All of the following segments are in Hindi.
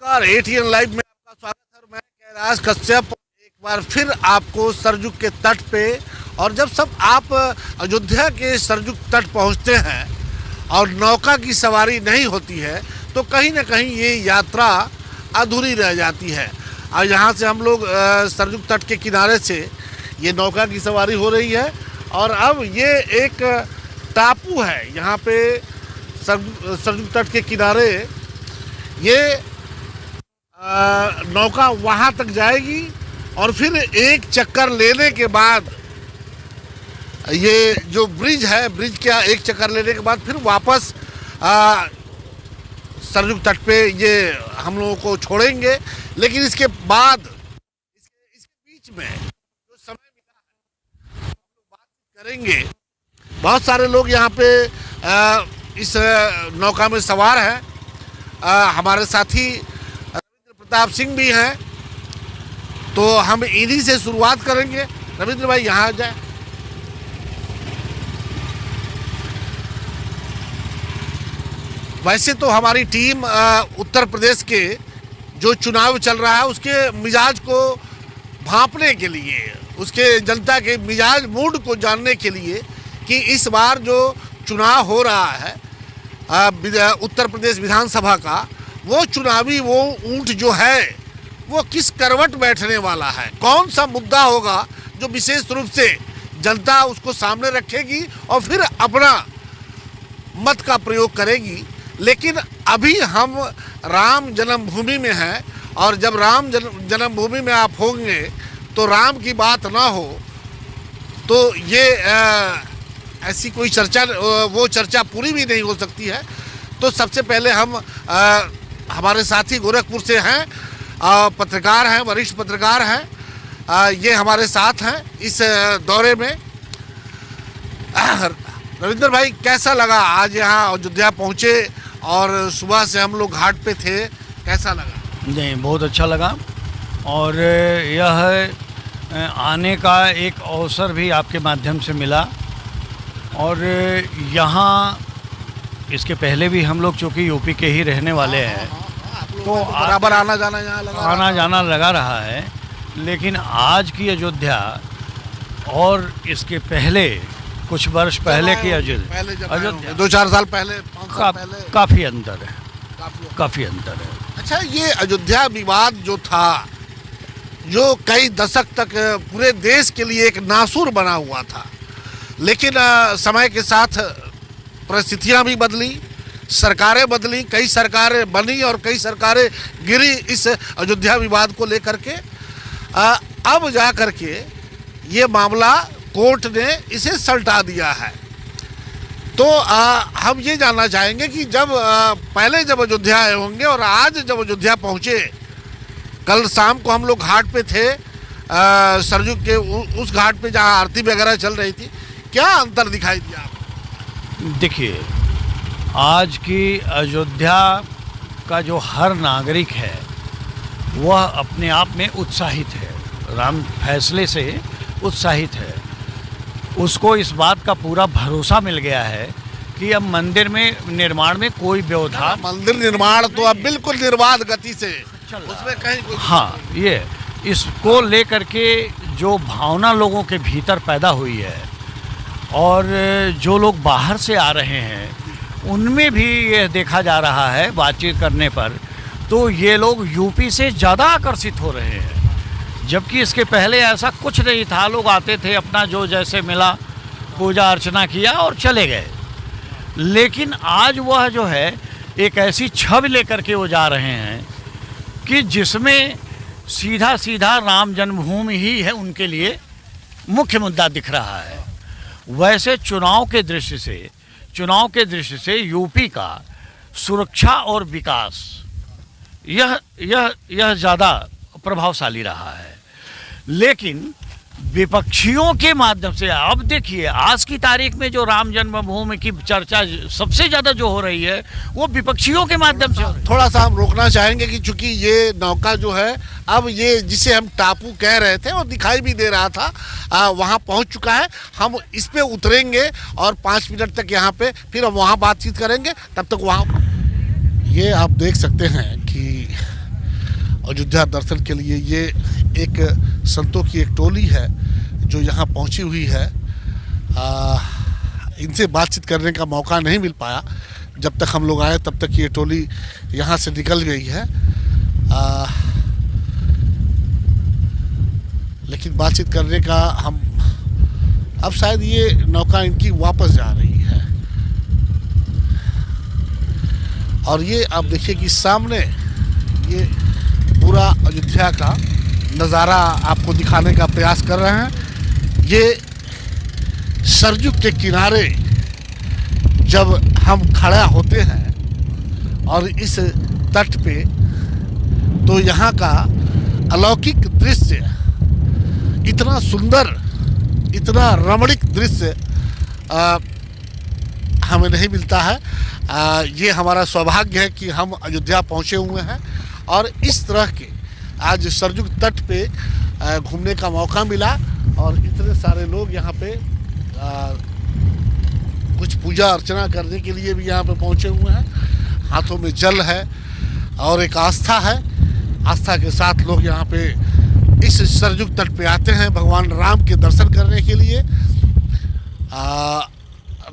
नमस्कार, एटीएन लाइव में आपका स्वागत है। मैं कैलाश कश्यप एक बार फिर आपको सरजुग के तट पे, और जब सब आप अयोध्या के सरजुग तट पहुंचते हैं और नौका की सवारी नहीं होती है तो कहीं ना कहीं ये यात्रा अधूरी रह जाती है। और यहाँ से हम लोग सरजुग तट के किनारे से ये नौका की सवारी हो रही है और अब ये एक टापू है। यहाँ पे सरजुग तट के किनारे ये नौका वहाँ तक जाएगी और फिर एक चक्कर लेने के बाद ये जो ब्रिज है, ब्रिज का एक चक्कर लेने के बाद फिर वापस सरजुग तट पे ये हम लोगों को छोड़ेंगे। लेकिन इसके बाद इसके बीच में जो समय मिला है हम लोग बात करेंगे। बहुत सारे लोग यहाँ पे इस नौका में सवार हैं। हमारे साथी रविंद्र प्रताप सिंह भी हैं, तो हम इन्हीं से शुरुआत करेंगे। रविंद्र भाई यहाँ आ जाए। वैसे तो हमारी टीम उत्तर प्रदेश के जो चुनाव चल रहा है उसके मिजाज को भांपने के लिए, उसके जनता के मिजाज मूड को जानने के लिए कि इस बार जो चुनाव हो रहा है उत्तर प्रदेश विधानसभा का, वो चुनावी वो ऊंट जो है वो किस करवट बैठने वाला है, कौन सा मुद्दा होगा जो विशेष रूप से जनता उसको सामने रखेगी और फिर अपना मत का प्रयोग करेगी। लेकिन अभी हम राम जन्मभूमि में हैं और जब राम जन्मभूमि में आप होंगे तो राम की बात ना हो तो ये ऐसी कोई चर्चा, वो चर्चा पूरी भी नहीं हो सकती है। तो सबसे पहले हम हमारे साथी गोरखपुर से हैं, पत्रकार हैं, वरिष्ठ पत्रकार हैं, ये हमारे साथ हैं इस दौरे में। रविंद्र भाई, कैसा लगा आज यहाँ अयोध्या पहुँचे और सुबह से हम लोग घाट पे थे, कैसा लगा? नहीं, बहुत अच्छा लगा और यह आने का एक अवसर भी आपके माध्यम से मिला। और यहाँ इसके पहले भी हम लोग चूँकि यूपी के ही रहने वाले हैं तो बराबर आना जाना यहाँ लगा रहा है। लेकिन आज की अयोध्या और इसके पहले कुछ वर्ष पहले की अयोध्या 2-4 साल पहले, 5 साल पहले काफ़ी अंतर है, काफ़ी अंतर है। अच्छा, ये अयोध्या विवाद जो था, जो कई दशक तक पूरे देश के लिए एक नासूर बना हुआ था, लेकिन समय के साथ परिस्थितियां भी बदली, सरकारें बदली, कई सरकारें बनी और कई सरकारें गिरी इस अयोध्या विवाद को लेकर के। अब जा कर के ये मामला कोर्ट ने इसे सल्टा दिया है। तो हम ये जानना चाहेंगे कि जब पहले जब अयोध्या आए होंगे और आज जब अयोध्या पहुँचे, कल शाम को हम लोग घाट पे थे, सरजुग के उस घाट पे जहाँ आरती वगैरह चल रही थी, क्या अंतर दिखाई दिया आपको? देखिए, आज की अयोध्या का जो हर नागरिक है वह अपने आप में उत्साहित है, राम फैसले से उत्साहित है। उसको इस बात का पूरा भरोसा मिल गया है कि अब मंदिर में निर्माण में कोई व्यवधान, मंदिर निर्माण तो अब बिल्कुल निर्बाध गति से उसमें कहीं कोई, हाँ, ये इसको लेकर के जो भावना लोगों के भीतर पैदा हुई है और जो लोग बाहर से आ रहे हैं उनमें भी ये देखा जा रहा है बातचीत करने पर, तो ये लोग यूपी से ज़्यादा आकर्षित हो रहे हैं। जबकि इसके पहले ऐसा कुछ नहीं था, लोग आते थे, अपना जो जैसे मिला पूजा अर्चना किया और चले गए। लेकिन आज वह जो है एक ऐसी छवि लेकर के वो जा रहे हैं कि जिसमें सीधा सीधा राम जन्मभूमि ही है उनके लिए मुख्य मुद्दा दिख रहा है। वैसे चुनाव के दृष्टि से यूपी का सुरक्षा और विकास यह ज़्यादा प्रभावशाली रहा है। लेकिन विपक्षियों के माध्यम से, अब देखिए आज की तारीख में जो राम जन्मभूमि की चर्चा सबसे ज़्यादा जो हो रही है वो विपक्षियों के माध्यम से। थोड़ा सा हम रोकना चाहेंगे कि चूंकि ये नौका जो है, अब ये जिसे हम टापू कह रहे थे और दिखाई भी दे रहा था, वहाँ पहुँच चुका है। हम इस पे उतरेंगे और 5 मिनट तक यहाँ पे फिर हम वहाँ बातचीत करेंगे। तब तक वहाँ ये आप देख सकते हैं कि अयोध्या दर्शन के लिए। ये एक संतों की एक टोली है जो यहाँ पहुँची हुई है। इनसे बातचीत करने का मौका नहीं मिल पाया। जब तक हम लोग आए तब तक ये टोली यहाँ से निकल गई है। लेकिन बातचीत करने का हम अब शायद ये नौका इनकी वापस जा रही है। और ये आप देखिए कि सामने ये पूरा अयोध्या का नज़ारा आपको दिखाने का प्रयास कर रहे हैं। ये सरजू के किनारे जब हम खड़ा होते हैं और इस तट पे, तो यहाँ का अलौकिक दृश्य, इतना सुंदर, इतना रमणीक दृश्य हमें नहीं मिलता है। ये हमारा सौभाग्य है कि हम अयोध्या पहुँचे हुए हैं और इस तरह के आज सरजू तट पे घूमने का मौका मिला। और इतने सारे लोग यहाँ पे कुछ पूजा अर्चना करने के लिए भी यहाँ पे पहुँचे हुए हैं। हाथों में जल है और एक आस्था है। आस्था के साथ लोग यहाँ पे इस सरजू तट पे आते हैं भगवान राम के दर्शन करने के लिए।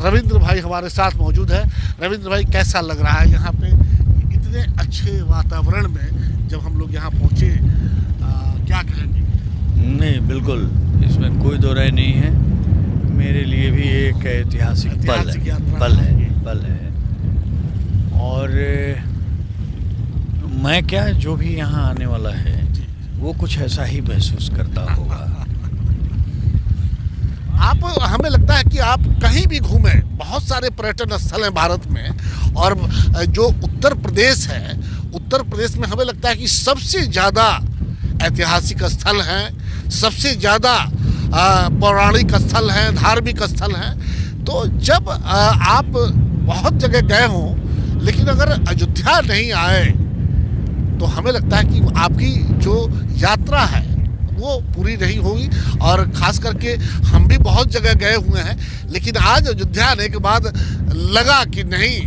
रविंद्र भाई हमारे साथ मौजूद है। रविंद्र भाई, कैसा लग रहा है यहाँ पे इतने अच्छे वातावरण में जब हम लोग यहाँ पहुँचे? क्या कहेंगे? नहीं, बिल्कुल इसमें कोई दो राय नहीं है। मेरे लिए भी एक ऐतिहासिक पल है। और मैं क्या, जो भी यहाँ आने वाला है वो कुछ ऐसा ही महसूस करता होगा। आप, हमें लगता है कि आप कहीं भी घूमें, बहुत सारे पर्यटन स्थल हैं भारत में, और जो उत्तर प्रदेश है, उत्तर प्रदेश में हमें लगता है कि सबसे ज़्यादा ऐतिहासिक स्थल हैं, सबसे ज़्यादा पौराणिक स्थल हैं, धार्मिक स्थल हैं। तो जब आप बहुत जगह गए हों लेकिन अगर अयोध्या नहीं आए तो हमें लगता है कि आपकी जो यात्रा है वो पूरी नहीं होगी। और ख़ास करके हम भी बहुत जगह गए हुए हैं, लेकिन आज अयोध्या आने के बाद लगा कि नहीं,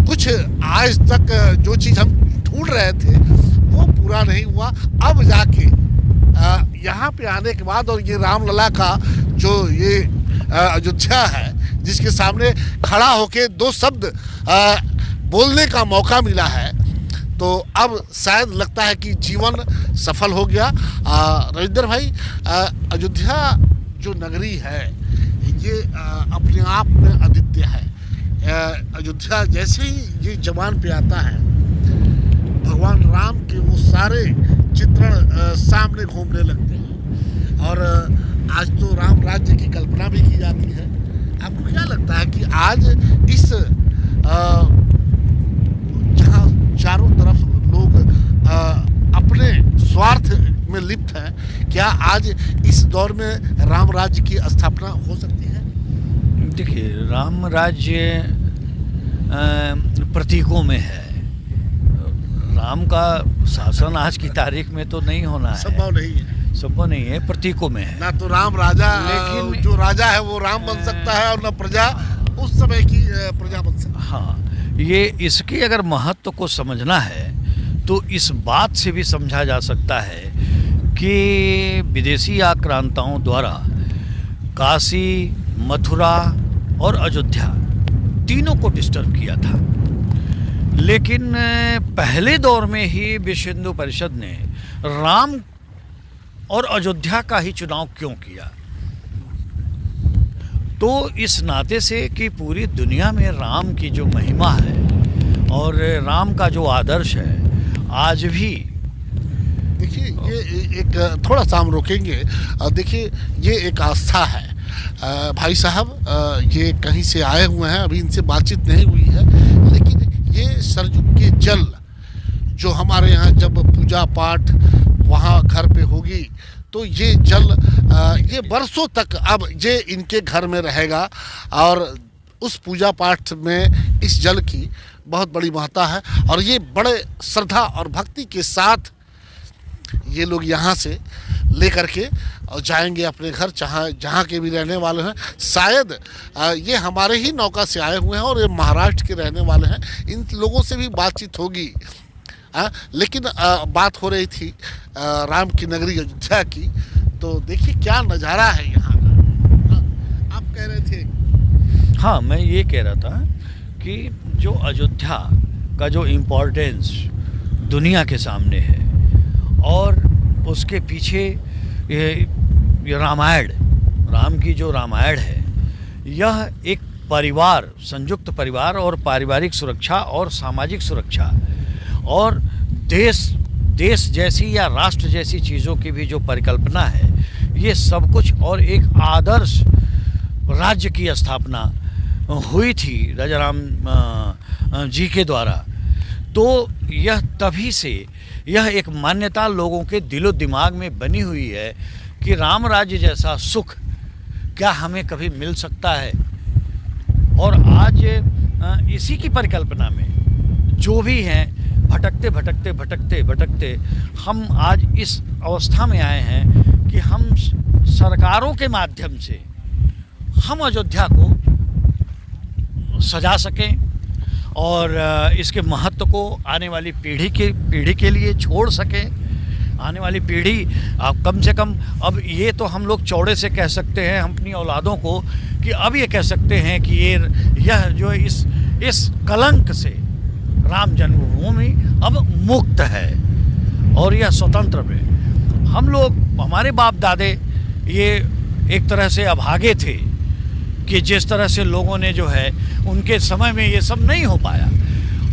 कुछ आज तक जो चीज़ हम ढूंढ रहे थे वो पूरा नहीं हुआ। अब जाके यहाँ पे आने के बाद, और ये रामलला का जो ये अयोध्या है जिसके सामने खड़ा होके दो शब्द बोलने का मौका मिला है, तो अब शायद लगता है कि जीवन सफल हो गया। रविंद्र भाई, अयोध्या जो नगरी है ये अपने आप में अद्वितीय है। अयोध्या जैसे ही ये जबान पे आता है, भगवान राम के वो सारे चित्रण सामने घूमने लगते हैं। और आज तो राम राज्य की कल्पना भी की जाती है। आपको क्या लगता है कि आज इस जहाँ चारों तरफ लोग अपने स्वार्थ में लिप्त हैं, क्या आज इस दौर में राम राज्य की स्थापना हो सकती है? देखिए, राम राज्य प्रतीकों में है। राम का शासन आज की तारीख में तो नहीं होना है, संभव नहीं है, संभव नहीं है, प्रतीकों में है। ना तो राम राजा, लेकिन जो राजा है वो राम बन सकता है, और ना प्रजा उस समय की प्रजा बन सकती है। हाँ, ये इसके अगर महत्व को समझना है तो इस बात से भी समझा जा सकता है कि विदेशी आक्रांताओं द्वारा काशी, मथुरा और अयोध्या तीनों को डिस्टर्ब किया था। लेकिन पहले दौर में ही विश्व हिंदू परिषद ने राम और अयोध्या का ही चुनाव क्यों किया? तो इस नाते से कि पूरी दुनिया में राम की जो महिमा है और राम का जो आदर्श है आज भी। देखिए, ये एक थोड़ा सा हम रोकेंगे। देखिए, ये एक आस्था है। भाई साहब ये कहीं से आए हुए हैं, अभी इनसे बातचीत नहीं हुई है, लेकिन ये सरजू के जल जो हमारे यहाँ जब पूजा पाठ वहाँ घर पे होगी तो ये जल ये बरसों तक अब ये इनके घर में रहेगा। और उस पूजा पाठ में इस जल की बहुत बड़ी महत्ता है, और ये बड़े श्रद्धा और भक्ति के साथ ये लोग यहाँ से ले करके और जाएंगे अपने घर, जहाँ के भी रहने वाले हैं। शायद ये हमारे ही नौका से आए हुए हैं और ये महाराष्ट्र के रहने वाले हैं। इन लोगों से भी बातचीत होगी। लेकिन बात हो रही थी राम की नगरी अयोध्या की, तो देखिए क्या नज़ारा है यहाँ का। आप कह रहे थे। हाँ, मैं ये कह रहा था कि जो अयोध्या का जो इम्पोर्टेंस दुनिया के सामने है और उसके पीछे ये रामायण, राम की जो रामायण है, यह एक परिवार, संयुक्त परिवार और पारिवारिक सुरक्षा और सामाजिक सुरक्षा और देश जैसी या राष्ट्र जैसी चीज़ों की भी जो परिकल्पना है, ये सब कुछ और एक आदर्श राज्य की स्थापना हुई थी राजा राम जी के द्वारा। तो यह तभी से यह एक मान्यता लोगों के दिलो दिमाग में बनी हुई है कि राम राज्य जैसा सुख क्या हमें कभी मिल सकता है। और आज इसी की परिकल्पना में जो भी हैं, भटकते हम आज इस अवस्था में आए हैं कि हम सरकारों के माध्यम से हम अयोध्या को सजा सकें और इसके महत्व को आने वाली पीढ़ी के लिए छोड़ सकें। आने वाली पीढ़ी अब कम से कम, अब ये तो हम लोग चौड़े से कह सकते हैं अपनी औलादों को कि अब ये कह सकते हैं कि यह जो इस कलंक से राम जन्मभूमि अब मुक्त है और यह स्वतंत्र में। हम लोग, हमारे बाप दादे ये एक तरह से अभागे थे कि जिस तरह से लोगों ने जो है उनके समय में ये सब नहीं हो पाया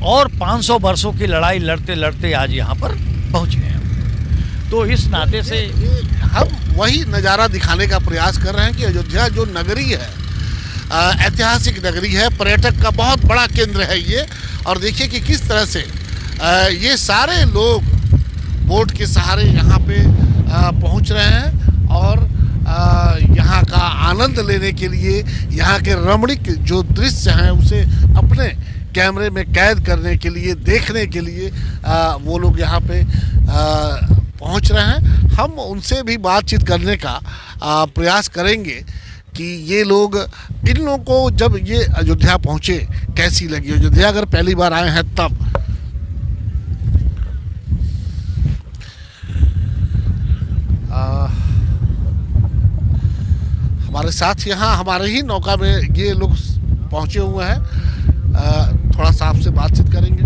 और 500 वर्षों की लड़ाई लड़ते लड़ते आज यहाँ पर पहुँचे हैं। तो इस नाते से हम वही नज़ारा दिखाने का प्रयास कर रहे हैं कि अयोध्या जो नगरी है, ऐतिहासिक नगरी है, पर्यटक का बहुत बड़ा केंद्र है ये। और देखिए कि किस तरह से ये सारे लोग बोट के सहारे यहाँ पे पहुँच रहे हैं और यहाँ का आनंद लेने के लिए, यहाँ के रमणीक जो दृश्य हैं उसे अपने कैमरे में कैद करने के लिए, देखने के लिए वो लोग यहाँ पे पहुँच रहे हैं। हम उनसे भी बातचीत करने का प्रयास करेंगे कि ये लोग, इन लोगों को जब ये अयोध्या पहुँचे कैसी लगी, अयोध्या अगर पहली बार आए हैं तब। हमारे साथ यहाँ हमारे ही नौका में ये लोग पहुँचे हुए हैं, थोड़ा सा आपसे बातचीत करेंगे।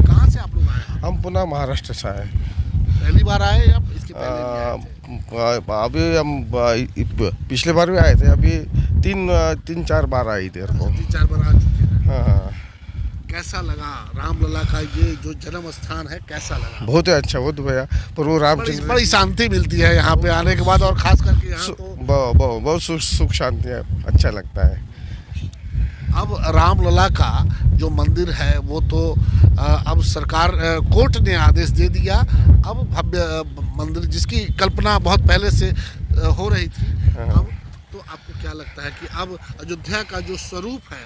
कहाँ से आप लोग आए हैं? हम पुनः महाराष्ट्र से आए। पहली बार आए या इसके पहले भी आए थे? अभी हम पिछले बार भी आए थे, अभी तीन चार बार आई इधर को। 3-4 बार आ चुके हैं। हाँ। कैसा लगा रामलला का ये जो जन्म स्थान है, कैसा लगा? बहुत ही अच्छा, बहुत बढ़िया। पर वो रामचंद्र, बड़ी शांति मिलती है यहाँ पे आने के बाद और खास करके यहाँ तो बहुत सुख शांति है, अच्छा लगता है। अब रामलला का जो मंदिर है वो तो अब सरकार, कोर्ट ने आदेश दे दिया। अब भव्य मंदिर जिसकी कल्पना बहुत पहले से हो रही थी, अब तो आपको क्या लगता है कि अब अयोध्या का जो स्वरूप है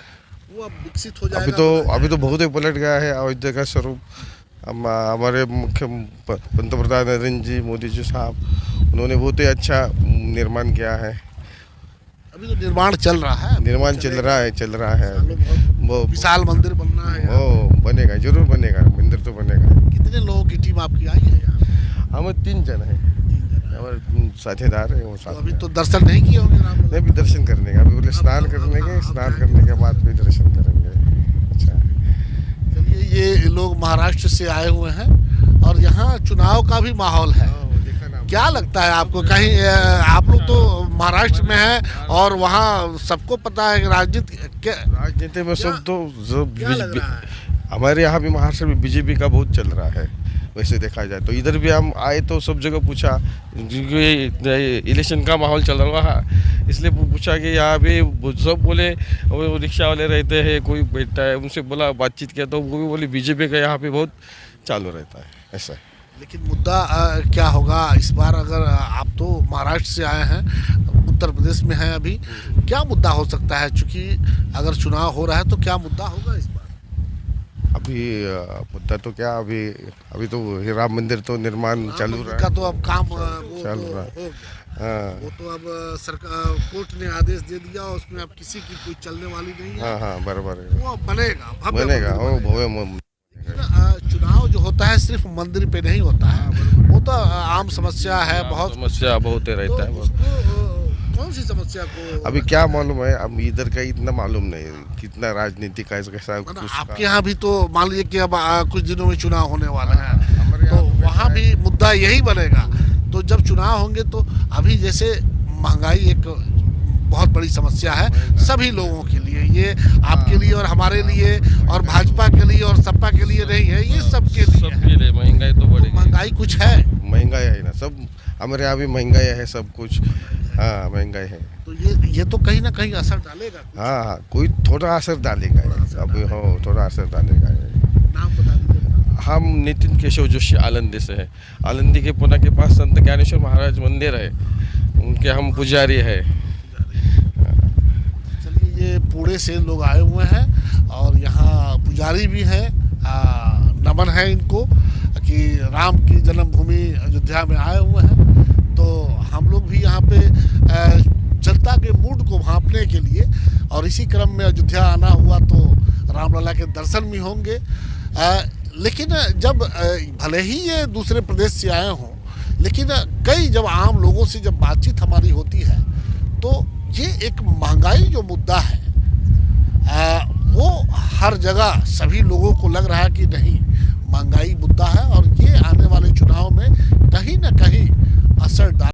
वो अब विकसित हो जाएगा? अभी तो बहुत ही पलट गया है अयोध्या का स्वरूप। हमारे मुख्य पंतप्रधान नरेंद्र जी मोदी जी साहब, उन्होंने बहुत ही अच्छा निर्माण किया है। अभी तो निर्माण चल रहा है, निर्माण चल रहा है। वो विशाल मंदिर बनना है, वो बनेगा, जरूर बनेगा, मंदिर तो बनेगा। कितने लोगों की टीम आपकी आई है यहाँ? हम 3 जन हैं, हमारे साथीदार है वो साथ। तो अभी तो दर्शन नहीं किए होंगे रामलला? नहीं, भी दर्शन करने का, अभी बोले स्नान करने के बाद भी दर्शन करेंगे। अच्छा, चलिए, ये लोग महाराष्ट्र से आए हुए हैं और यहाँ चुनाव का भी माहौल है। क्या लगता है आपको? कहीं आप लोग तो महाराष्ट्र में हैं और वहाँ सबको पता है राजनीति में सब तो हमारे यहाँ भी महाराष्ट्र में बीजेपी का बहुत चल रहा है। वैसे देखा जाए तो इधर भी हम आए तो सब जगह पूछा, इलेक्शन का माहौल चल रहा है, इसलिए पूछा कि यहाँ भी सब बोले, वो रिक्शा वाले रहते हैं, कोई बैठता है, उनसे बोला, बातचीत किया तो वो भी बोले बीजेपी का यहाँ पे बहुत चालू रहता है ऐसा। लेकिन मुद्दा क्या होगा इस बार? अगर आप तो महाराष्ट्र से आए हैं, उत्तर प्रदेश में हैं अभी, क्या मुद्दा हो सकता है? चूँकि अगर चुनाव हो रहा है तो क्या मुद्दा होगा इस बार? अभी मुद्दा तो क्या, अभी तो राम मंदिर तो निर्माण चालू रहा है, का तो अब काम चालू रहा है। हाँ, वो तो अब सरकार, कोर्ट ने आदेश दे दिया, उसमें अब किसी की कोई चलने वाली नहीं है। हाँ, बराबर है। वो बनेगा, बनेगा। चुनाव जो होता है सिर्फ मंदिर पे नहीं होता है, वो तो आम समस्या है, बहुत समस्या बहुत रहता तो है। उसको कौन सी समस्या को अभी क्या मालूम है, अब इधर का इतना मालूम नहीं कितना राजनीति का कैसा मतलब कुछ आपके यहाँ भी तो मान लीजिए कि अब कुछ दिनों में चुनाव होने वाला है, हमारे तो यहाँ वहाँ भी मुद्दा यही बनेगा। तो जब चुनाव होंगे तो अभी जैसे महंगाई एक बहुत बड़ी समस्या है सभी लोगों के लिए, ये आपके लिए और हमारे लिए और भाजपा के लिए और सपा के लिए नहीं है, ये सबके लिए है। सबके लिए महंगाई तो बढ़ेगी। महंगाई कुछ है, महंगाई है ना, सब हमारे यहाँ भी महंगाई है, सब कुछ। हाँ महंगाई है, तो ये तो कहीं ना कहीं असर डालेगा। हाँ हाँ कोई थोड़ा असर डालेगा अभी, हाँ थोड़ा असर डालेगा। नाम बता दीजिए। हम नितिन केशव जोशी आलंदी से हैं। आलंदी के पुणे के पास संत ज्ञानेश्वर महाराज मंदिर है, उनके हम पुजारी है। चलिए, ये पुणे से लोग आए हुए हैं और यहाँ पुजारी भी हैं, नमन है इनको कि राम की जन्मभूमि अयोध्या में आए हुए हैं। तो हम लोग भी यहाँ पे जनता के मूड को भांपने के लिए और इसी क्रम में अयोध्या आना हुआ, तो रामलला के दर्शन भी होंगे। लेकिन जब भले ही ये दूसरे प्रदेश से आए हों, लेकिन कई जब आम लोगों से जब बातचीत हमारी होती है तो ये एक महंगाई जो मुद्दा है वो हर जगह सभी लोगों को लग रहा है कि नहीं, महंगाई मुद्दा है और ये आने वाले चुनाव में कहीं ना कहीं असर डाल